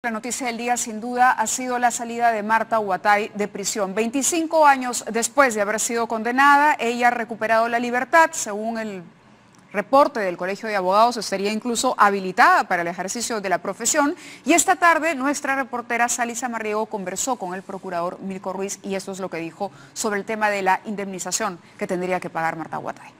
La noticia del día sin duda ha sido la salida de Marta Huatay de prisión. 25 años después de haber sido condenada, ella ha recuperado la libertad. Según el reporte del Colegio de Abogados, estaría incluso habilitada para el ejercicio de la profesión. Y esta tarde nuestra reportera Sally Sammarriego conversó con el procurador Milko Ruiz y esto es lo que dijo sobre el tema de la indemnización que tendría que pagar Marta Huatay.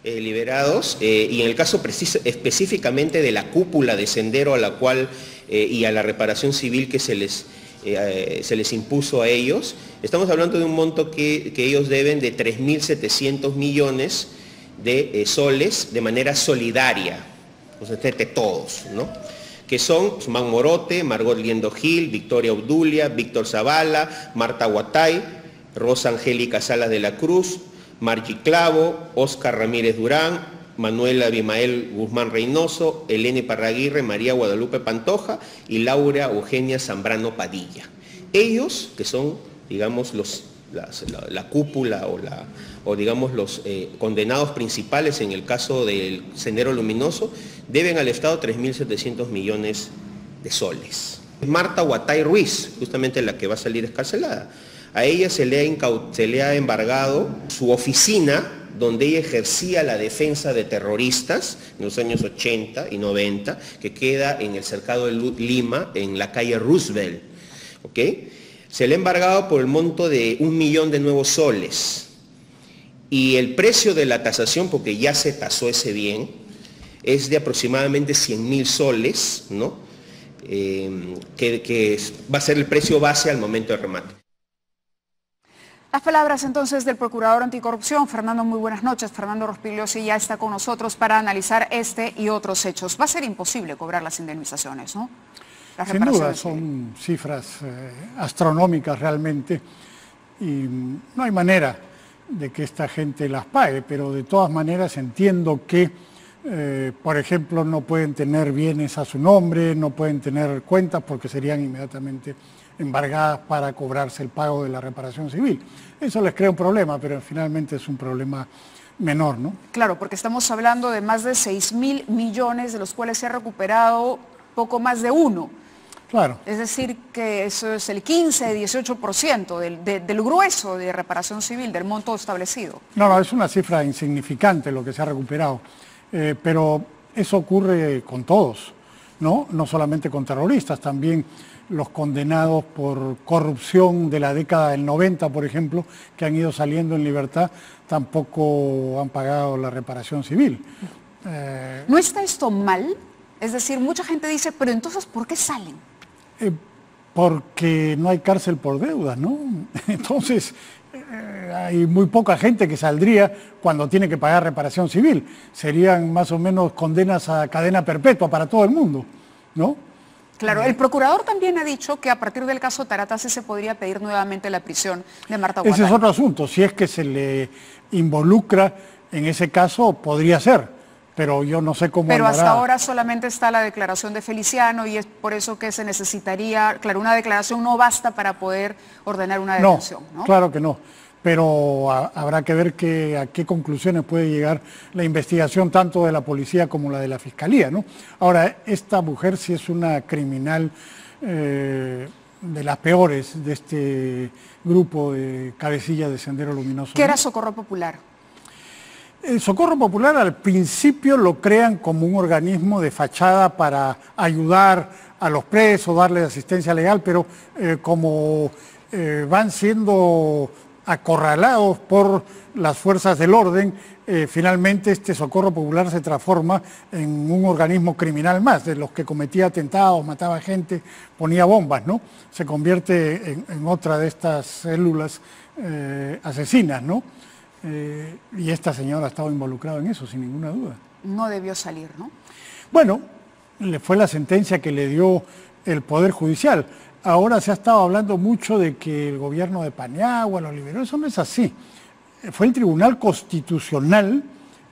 Liberados y en el caso específicamente de la cúpula de Sendero a la cual y a la reparación civil que se les impuso a ellos, estamos hablando de un monto que ellos deben de 3.700 millones de soles de manera solidaria, o sea, de todos, ¿no? Que son Sumán Morote, Margot Liendo Gil, Victoria Obdulia, Víctor Zavala, Marta Huatay, Rosa Angélica Salas de la Cruz, Margie Clavo, Oscar Ramírez Durán, Manuela Abimael Guzmán Reynoso, Elena Parraguirre, María Guadalupe Pantoja y Laura Eugenia Zambrano Padilla. Ellos, que son, digamos, la cúpula o digamos los condenados principales en el caso del Sendero Luminoso, deben al Estado 3.700 millones de soles. Marta Huatay Ruiz, justamente la que va a salir excarcelada. A ella se le ha embargado su oficina donde ella ejercía la defensa de terroristas en los años 80 y 90, que queda en el cercado de Lima, en la calle Roosevelt. ¿Okay? Se le ha embargado por el monto de 1 millón de nuevos soles. Y el precio de la tasación, porque ya se tasó ese bien, es de aproximadamente 100.000 soles, ¿no? Que va a ser el precio base al momento de remate. Las palabras entonces del Procurador Anticorrupción, Fernando, muy buenas noches. Fernando Rospigliosi ya está con nosotros para analizar este y otros hechos. Va a ser imposible cobrar las indemnizaciones, ¿no? Sin duda, son cifras astronómicas realmente y no hay manera de que esta gente las pague, pero de todas maneras entiendo que, por ejemplo, no pueden tener bienes a su nombre, no pueden tener cuentas porque serían inmediatamente embargadas para cobrarse el pago de la reparación civil. Eso les crea un problema, pero finalmente es un problema menor, ¿no? Claro, porque estamos hablando de más de 6.000 millones, de los cuales se ha recuperado poco más de uno. Claro. Es decir, que eso es el 15-18% del grueso de reparación civil, del monto establecido. No, es una cifra insignificante lo que se ha recuperado, pero eso ocurre con todos, ¿no? No solamente con terroristas, también los condenados por corrupción de la década del 90, por ejemplo, que han ido saliendo en libertad, tampoco han pagado la reparación civil. ¿No está esto mal? Es decir, mucha gente dice, pero entonces, ¿por qué salen? Porque no hay cárcel por deudas, ¿no? Entonces, hay muy poca gente que saldría cuando tiene que pagar reparación civil. Serían más o menos condenas a cadena perpetua para todo el mundo, ¿no? Claro, el procurador también ha dicho que a partir del caso Taratase se podría pedir nuevamente la prisión de Marta Huatay. Ese es otro asunto, si es que se le involucra en ese caso podría ser, pero yo no sé cómo Pero andará. hasta ahora solamente está la declaración de Feliciano y es por eso que se necesitaría, claro, una declaración no basta para poder ordenar una detención, ¿no? Claro que no. Pero habrá que ver a qué conclusiones puede llegar la investigación tanto de la policía como la de la fiscalía, ¿no? Ahora, esta mujer sí es una criminal de las peores de este grupo de cabecilla de Sendero Luminoso. ¿Qué era Socorro Popular? El Socorro Popular al principio lo crean como un organismo de fachada para ayudar a los presos, darles asistencia legal, pero como van siendo acorralados por las fuerzas del orden, finalmente este Socorro Popular se transforma en un organismo criminal más, de los que cometía atentados, mataba gente, ponía bombas, ¿no? Se convierte en otra de estas células asesinas, ¿no? Y esta señora ha estado involucrada en eso, sin ninguna duda. No debió salir, ¿no? Bueno, fue la sentencia que le dio el Poder Judicial. Ahora se ha estado hablando mucho de que el gobierno de Paniagua lo liberó. Eso no es así. Fue el Tribunal Constitucional,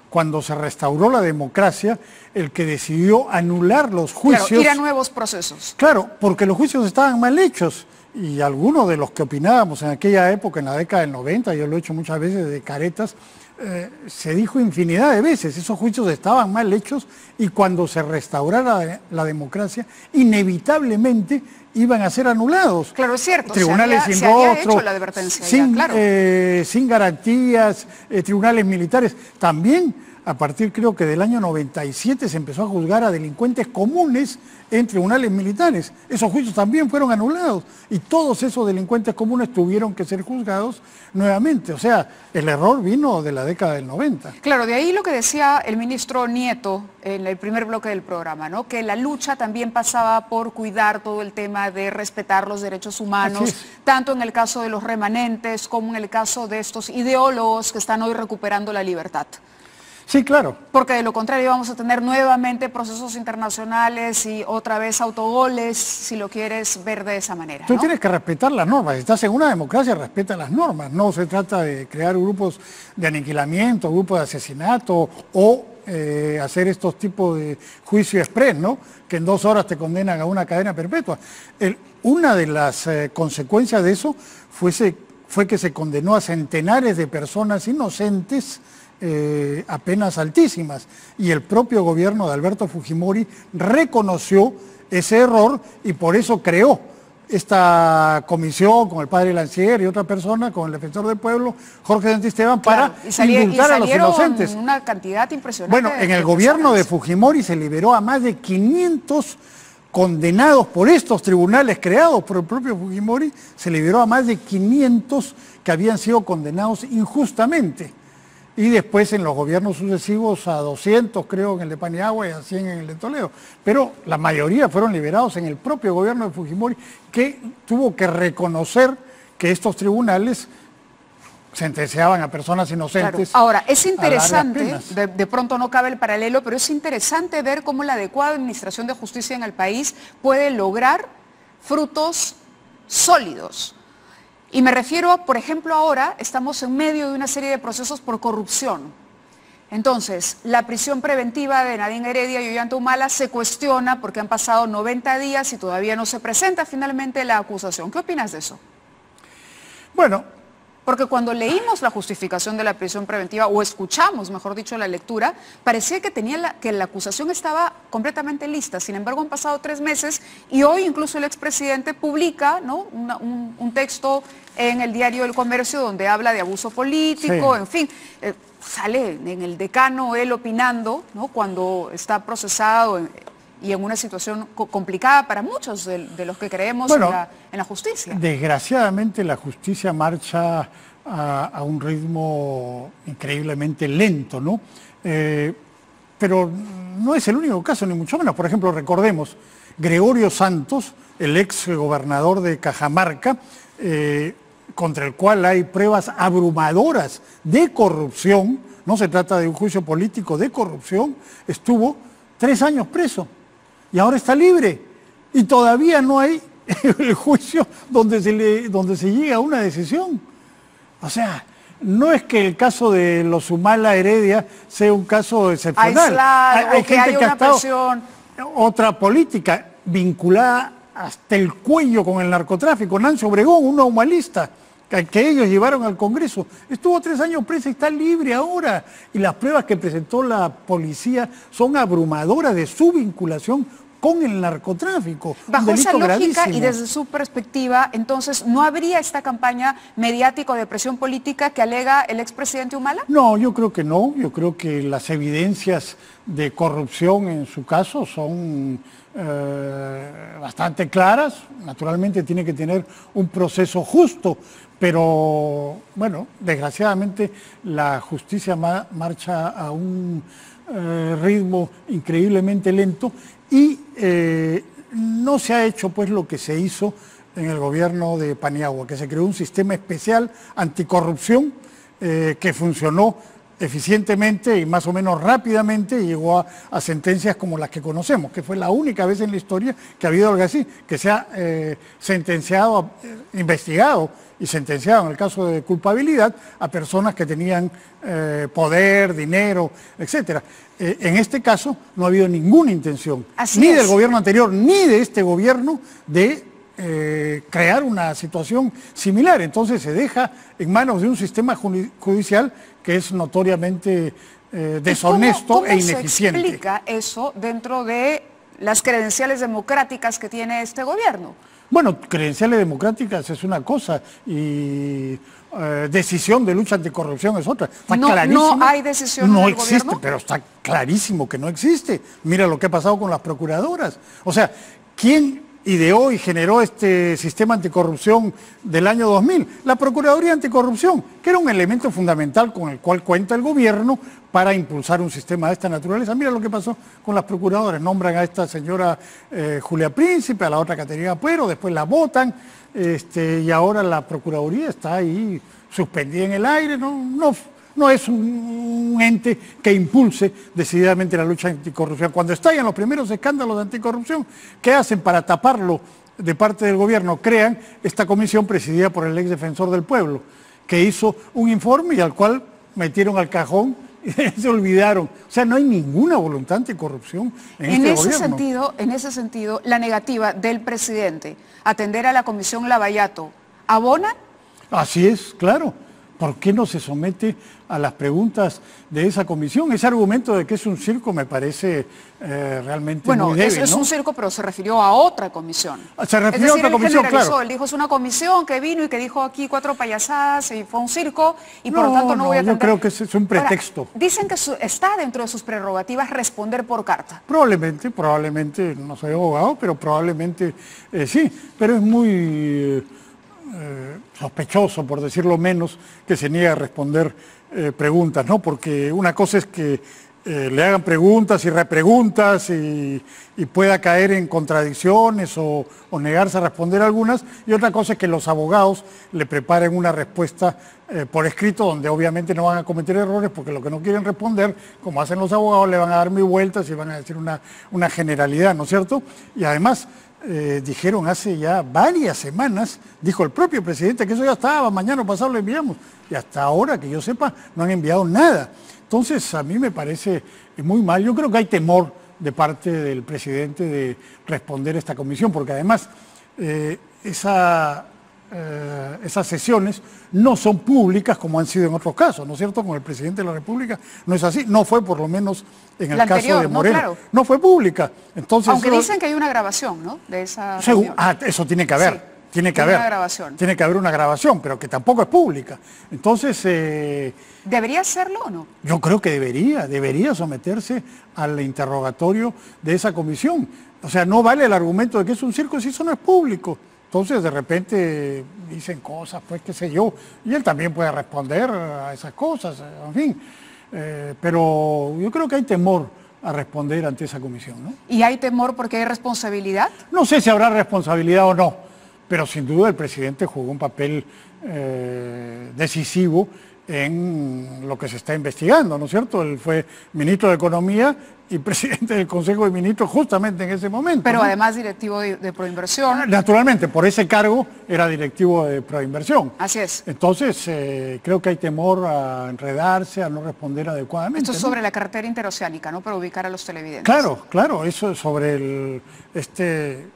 cuando se restauró la democracia, el que decidió anular los juicios. Claro, ir a nuevos procesos. Claro, porque los juicios estaban mal hechos. Y algunos de los que opinábamos en aquella época, en la década del 90, yo lo he hecho muchas veces de caretas, se dijo infinidad de veces, esos juicios estaban mal hechos y cuando se restaurara la democracia, inevitablemente iban a ser anulados. Claro, es cierto, tribunales se sin había rostro, hecho la advertencia sin, ya, claro. Sin garantías, tribunales militares. También, a partir creo que del año 97, se empezó a juzgar a delincuentes comunes en tribunales militares. Esos juicios también fueron anulados y todos esos delincuentes comunes tuvieron que ser juzgados nuevamente. O sea, el error vino de la década del 90. Claro, de ahí lo que decía el ministro Nieto en el primer bloque del programa, ¿no? Que la lucha también pasaba por cuidar todo el tema de respetar los derechos humanos, tanto en el caso de los remanentes como en el caso de estos ideólogos que están hoy recuperando la libertad. Sí, claro. Porque de lo contrario vamos a tener nuevamente procesos internacionales y otra vez autogoles, si lo quieres ver de esa manera, Tú ¿no? tienes que respetar las normas. Si estás en una democracia, respeta las normas. No se trata de crear grupos de aniquilamiento, grupos de asesinato o hacer estos tipos de juicio express, ¿no? Que en 2 horas te condenan a una cadena perpetua. Una de las consecuencias de eso fue que se condenó a centenares de personas inocentes a penas altísimas y el propio gobierno de Alberto Fujimori reconoció ese error y por eso creó esta comisión con el padre Lancier y otra persona, con el defensor del pueblo, Jorge Santisteban, para indultar a los inocentes. Una cantidad impresionante. Bueno, en el gobierno de Fujimori se liberó a más de 500 condenados por estos tribunales creados por el propio Fujimori, se liberó a más de 500 que habían sido condenados injustamente. Y después en los gobiernos sucesivos a 200, creo, en el de Paniagua y a 100 en el de Toledo. Pero la mayoría fueron liberados en el propio gobierno de Fujimori, que tuvo que reconocer que estos tribunales sentenciaban a personas inocentes. Claro. Ahora, es interesante, de pronto no cabe el paralelo, pero es interesante ver cómo la adecuada administración de justicia en el país puede lograr frutos sólidos. Y me refiero, por ejemplo, ahora estamos en medio de una serie de procesos por corrupción. Entonces, la prisión preventiva de Nadine Heredia y Ollanta Humala se cuestiona porque han pasado 90 días y todavía no se presenta finalmente la acusación. ¿Qué opinas de eso? Bueno, porque cuando leímos la justificación de la prisión preventiva, o escuchamos, mejor dicho, la lectura, parecía que que la acusación estaba completamente lista. Sin embargo, han pasado 3 meses y hoy incluso el expresidente publica, ¿no?, un texto en el diario El Comercio donde habla de abuso político, sí. En fin, sale en el Decano él opinando, ¿no?, cuando está procesado y en una situación complicada para muchos de los que creemos en la justicia. Desgraciadamente la justicia marcha a un ritmo increíblemente lento, ¿no? Pero no es el único caso, ni mucho menos. Por ejemplo, recordemos, Gregorio Santos, el ex gobernador de Cajamarca, contra el cual hay pruebas abrumadoras de corrupción, no se trata de un juicio político, de corrupción, estuvo 3 años preso. Y ahora está libre y todavía no hay el juicio donde se llega a una decisión. O sea, no es que el caso de los Humala Heredia sea un caso excepcional. Hay gente que ha estado otra política vinculada hasta el cuello con el narcotráfico. Nancy Obregón, una humalista que ellos llevaron al Congreso, estuvo 3 años presa y está libre ahora. Y las pruebas que presentó la policía son abrumadoras de su vinculación con el narcotráfico. Bajo esa lógica gravísimo. Y desde su perspectiva, entonces, ¿no habría esta campaña mediática de presión política que alega el expresidente Humala? No, yo creo que no. Yo creo que las evidencias de corrupción en su caso son bastante claras. Naturalmente tiene que tener un proceso justo, pero bueno, desgraciadamente la justicia marcha a un ritmo increíblemente lento y no se ha hecho pues lo que se hizo en el gobierno de Paniagua, que se creó un sistema especial anticorrupción que funcionó eficientemente y más o menos rápidamente y llegó a sentencias como las que conocemos, que fue la única vez en la historia que ha habido algo así, que se ha sentenciado, investigado y sentenciado en el caso de culpabilidad a personas que tenían poder, dinero, etcétera. En este caso no ha habido ninguna intención, ni del gobierno anterior, ni de este gobierno, de crear una situación similar. Entonces se deja en manos de un sistema judicial que es notoriamente deshonesto ¿Cómo e ineficiente. se explica eso dentro de las credenciales democráticas que tiene este gobierno? Bueno, credenciales democráticas es una cosa y decisión de lucha anticorrupción es otra. Está clarísimo. ¿No hay decisión No del existe, gobierno? pero está clarísimo que no existe. Mira lo que ha pasado con las procuradoras. O sea, ¿quién ideó y generó este sistema anticorrupción del año 2000? La Procuraduría Anticorrupción, que era un elemento fundamental con el cual cuenta el gobierno para impulsar un sistema de esta naturaleza. Mira lo que pasó con las procuradoras. Nombran a esta señora Julia Príncipe, a la otra Caterina Puero, después la votan, y ahora la Procuraduría está ahí suspendida en el aire. No es un ente que impulse decididamente la lucha anticorrupción. Cuando estallan los primeros escándalos de anticorrupción, ¿qué hacen para taparlo de parte del gobierno? Crean esta comisión presidida por el ex defensor del pueblo, que hizo un informe y al cual metieron al cajón y se olvidaron. O sea, no hay ninguna voluntad anticorrupción en este gobierno. En ese sentido, la negativa del presidente a atender a la comisión Lavallato, ¿abona? Así es, claro. ¿Por qué no se somete a las preguntas de esa comisión? Ese argumento de que es un circo me parece realmente muy débil, es un circo, pero se refirió a otra comisión. Se refirió a otra comisión, claro. Él dijo, es una comisión que vino y que dijo aquí 4 payasadas y fue un circo y por lo tanto no voy a atender. Yo creo que es un pretexto. Ahora, dicen que está dentro de sus prerrogativas responder por carta. Probablemente, no soy abogado, pero probablemente sí. Pero es muy sospechoso, por decirlo menos, que se niegue a responder preguntas, ¿no? Porque una cosa es que le hagan preguntas y repreguntas y pueda caer en contradicciones o negarse a responder algunas, y otra cosa es que los abogados le preparen una respuesta por escrito donde obviamente no van a cometer errores porque lo que no quieren responder, como hacen los abogados, le van a dar mil vueltas y van a decir una generalidad, ¿no es cierto? Y además dijeron hace ya varias semanas, dijo el propio presidente que eso ya estaba, mañana o pasado lo enviamos, y hasta ahora que yo sepa no han enviado nada. Entonces a mí me parece muy mal. Yo creo que hay temor de parte del presidente de responder a esta comisión, porque además esas sesiones no son públicas como han sido en otros casos, ¿no es cierto? Con el presidente de la República no es así, no fue por lo menos en el caso de Moreno. Claro. No fue pública. Entonces, aunque dicen que hay una grabación, ¿no? De esa reunión. Eso tiene que haber. Sí, tiene que haber. Una grabación. Tiene que haber una grabación, pero que tampoco es pública. Entonces... ¿debería hacerlo o no? Yo creo que debería someterse al interrogatorio de esa comisión. O sea, no vale el argumento de que es un circo si eso no es público. Entonces, de repente dicen cosas, pues qué sé yo, y él también puede responder a esas cosas, en fin. Pero yo creo que hay temor a responder ante esa comisión, ¿no? ¿Y hay temor porque hay responsabilidad? No sé si habrá responsabilidad o no, pero sin duda el presidente jugó un papel decisivo en lo que se está investigando, ¿no es cierto? Él fue ministro de Economía y presidente del Consejo de Ministros justamente en ese momento. Pero ¿no? además directivo de Proinversión. Naturalmente, por ese cargo era directivo de Proinversión. Así es. Entonces, creo que hay temor a enredarse, a no responder adecuadamente. Esto es ¿no? sobre la cartera interoceánica, ¿no? Para ubicar a los televidentes. Claro, eso es sobre este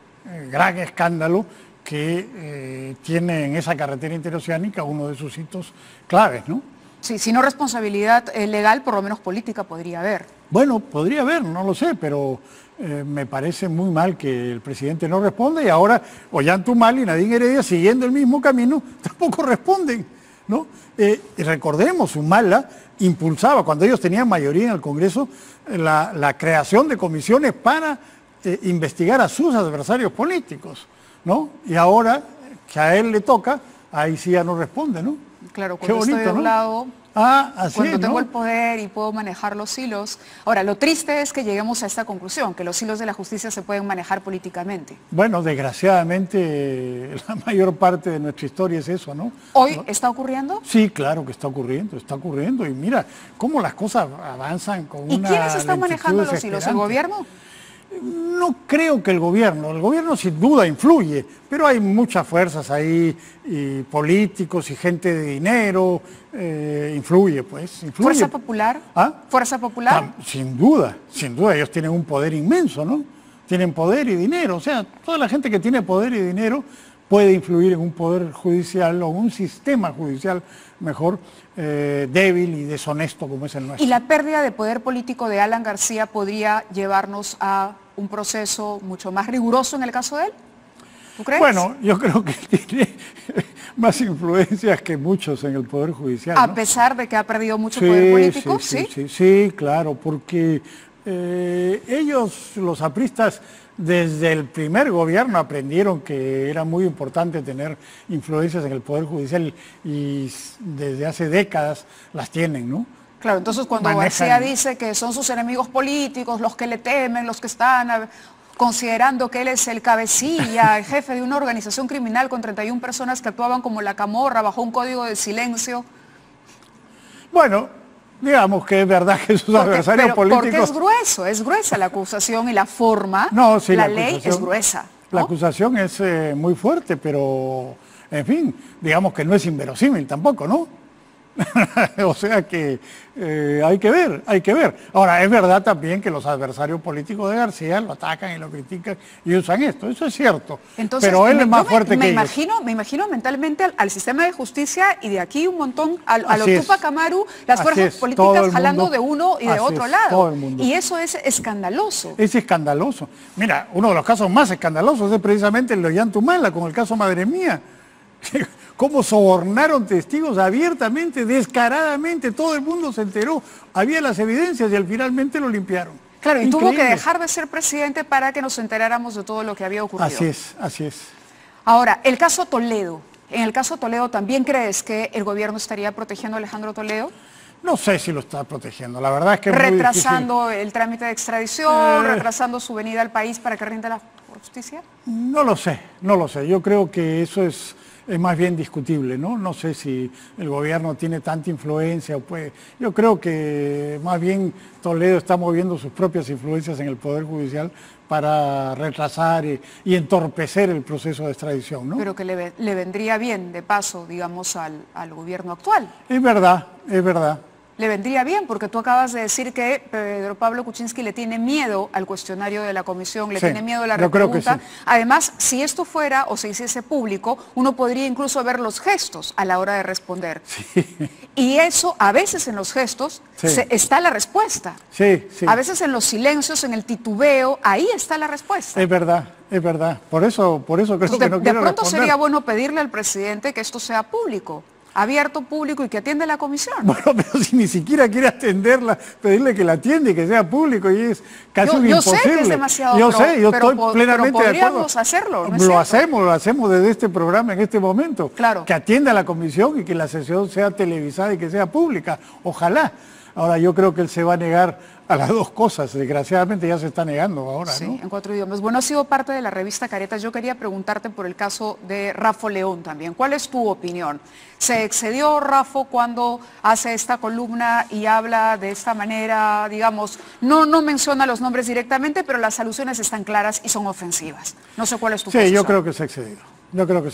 gran escándalo que tiene en esa carretera interoceánica uno de sus hitos claves, ¿no? Sí, si no responsabilidad legal, por lo menos política podría haber. Bueno, podría haber, no lo sé, pero me parece muy mal que el presidente no responda y ahora Ollanta Humala y Nadine Heredia, siguiendo el mismo camino, tampoco responden, ¿no? Y recordemos, Humala impulsaba, cuando ellos tenían mayoría en el Congreso, la creación de comisiones para investigar a sus adversarios políticos, ¿no? Y ahora que a él le toca, ahí sí ya no responde, ¿no? Claro, Qué cuando bonito, estoy de un ¿no? lado, así cuando es, tengo ¿no? el poder y puedo manejar los hilos. Ahora, lo triste es que lleguemos a esta conclusión, que los hilos de la justicia se pueden manejar políticamente. Bueno, desgraciadamente la mayor parte de nuestra historia es eso, ¿no? ¿Hoy ¿no? está ocurriendo? Sí, claro que está ocurriendo y mira cómo las cosas avanzan con una ¿Y quiénes están manejando los hilos? ¿El desesperante. gobierno? No creo que el gobierno sin duda influye, pero hay muchas fuerzas ahí, y políticos y gente de dinero, influye. ¿Fuerza popular? ¿Ah? ¿Fuerza popular? Sin duda, ellos tienen un poder inmenso, ¿no? tienen poder y dinero. O sea, toda la gente que tiene poder y dinero puede influir en un poder judicial o un sistema judicial mejor débil y deshonesto como es el nuestro. ¿Y la pérdida de poder político de Alan García podría llevarnos a un proceso mucho más riguroso en el caso de él? ¿Tú crees? Bueno, yo creo que tiene más influencias que muchos en el Poder Judicial, ¿no? A pesar de que ha perdido mucho poder político, Sí, claro, porque ellos, los apristas, desde el primer gobierno aprendieron que era muy importante tener influencias en el Poder Judicial y desde hace décadas las tienen, ¿no? Claro, entonces cuando García dice que son sus enemigos políticos, los que le temen, los que están considerando que él es el cabecilla, el jefe de una organización criminal con 31 personas que actuaban como la camorra bajo un código de silencio. Bueno, digamos que es verdad que sus adversarios políticos... Porque es gruesa la acusación y la forma, no, sí, la ley es gruesa, ¿no? La acusación es muy fuerte, pero, en fin, digamos que no es inverosímil tampoco, ¿no? O sea que hay que ver. Ahora, es verdad también que los adversarios políticos de García lo atacan y lo critican y usan esto, eso es cierto. Entonces, pero él es más fuerte que ellos. Me imagino mentalmente al sistema de justicia y de aquí un montón, a los Tupac Amaru, las fuerzas políticas jalando de uno y de otro lado. Y eso es escandaloso. Es escandaloso. Mira, uno de los casos más escandalosos es precisamente el de Ollantumala, con el caso Madre Mía. Cómo sobornaron testigos abiertamente, descaradamente, todo el mundo se enteró, había las evidencias y finalmente lo limpiaron. Claro, y tuvo que dejar de ser presidente para que nos enteráramos de todo lo que había ocurrido. Así es. Ahora, el caso Toledo. En el caso Toledo, ¿también crees que el gobierno estaría protegiendo a Alejandro Toledo? No sé si lo está protegiendo, la verdad es que es retrasando el trámite de extradición, retrasando su venida al país para que rinda la justicia. No lo sé. Yo creo que eso es más bien discutible, ¿no? No sé si el gobierno tiene tanta influencia. Yo creo que más bien Toledo está moviendo sus propias influencias en el Poder Judicial para retrasar y entorpecer el proceso de extradición, ¿no? Pero que le vendría bien, de paso, digamos, al gobierno actual. Es verdad. Le vendría bien, porque tú acabas de decir que Pedro Pablo Kuczynski le tiene miedo al cuestionario de la comisión, le tiene miedo a la repregunta. Sí. Además, si esto fuera o se hiciese público, uno podría incluso ver los gestos a la hora de responder. Sí. Y eso, a veces en los gestos, está la respuesta. Sí. A veces en los silencios, en el titubeo, ahí está la respuesta. Es verdad. Por eso creo que no quiero responder. De pronto sería bueno pedirle al presidente que esto sea público. Abierto, público y que atiende la comisión. Bueno, pero si ni siquiera quiere atenderla, pedirle que la atienda y que sea público, y es casi imposible. Yo sé que es demasiado yo estoy plenamente de acuerdo. Podríamos hacerlo, ¿no es cierto? Lo hacemos desde este programa en este momento. Claro. Que atienda a la comisión y que la sesión sea televisada y que sea pública. Ojalá. Ahora yo creo que él se va a negar a las dos cosas, desgraciadamente ya se está negando ahora, sí, ¿no? En 4 idiomas. Bueno, ha sido parte de la revista Caretas. Yo quería preguntarte por el caso de Rafo León también. ¿Cuál es tu opinión? ¿Se excedió Rafo cuando hace esta columna y habla de esta manera, digamos, no menciona los nombres directamente, pero las alusiones están claras y son ofensivas? No sé cuál es tu posición. Sí, yo creo que se ha excedido. Yo creo que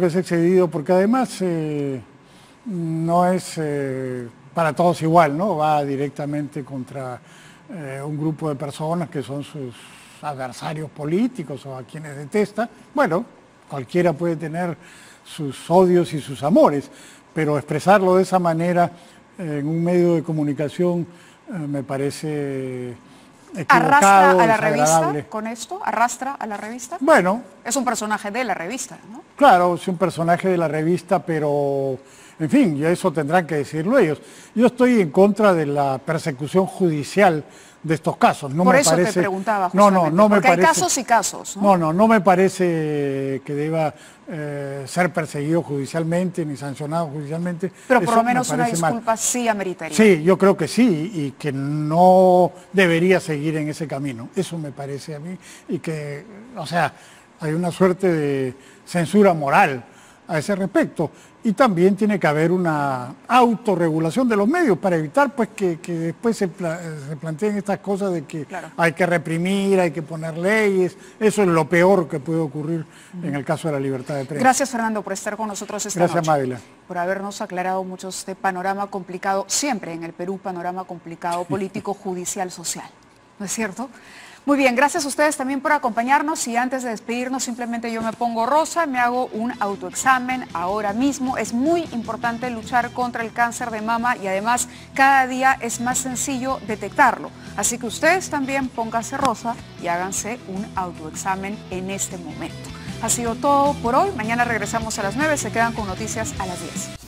se ha excedido porque además no es... para todos igual, ¿no? Va directamente contra un grupo de personas que son sus adversarios políticos o a quienes detesta. Bueno, cualquiera puede tener sus odios y sus amores, pero expresarlo de esa manera en un medio de comunicación me parece equivocado, ¿Arrastra a la revista con esto? ¿Arrastra a la revista? Bueno. Es un personaje de la revista, ¿no? Claro, es un personaje de la revista, pero... En fin, y eso tendrán que decirlo ellos. Yo estoy en contra de la persecución judicial de estos casos. Por eso te preguntaba justamente, no me porque parece, hay casos y casos, ¿no? No me parece que deba ser perseguido judicialmente ni sancionado judicialmente. Pero por lo menos una disculpa sí ameritaría. Sí, yo creo que sí, y que no debería seguir en ese camino. Eso me parece a mí, y que, o sea, hay una suerte de censura moral a ese respecto. Y también tiene que haber una autorregulación de los medios para evitar pues que después se planteen estas cosas de que hay que reprimir, hay que poner leyes. Eso es lo peor que puede ocurrir en el caso de la libertad de prensa. Gracias, Fernando, por estar con nosotros esta noche. Gracias, Mávila. Por habernos aclarado mucho este panorama complicado, siempre en el Perú, panorama complicado político, judicial, social. ¿No es cierto? Muy bien, gracias a ustedes también por acompañarnos y antes de despedirnos simplemente yo me pongo rosa, me hago un autoexamen ahora mismo. Es muy importante luchar contra el cáncer de mama y además cada día es más sencillo detectarlo. Así que ustedes también pónganse rosa y háganse un autoexamen en este momento. Ha sido todo por hoy, mañana regresamos a las 9, se quedan con noticias a las 10.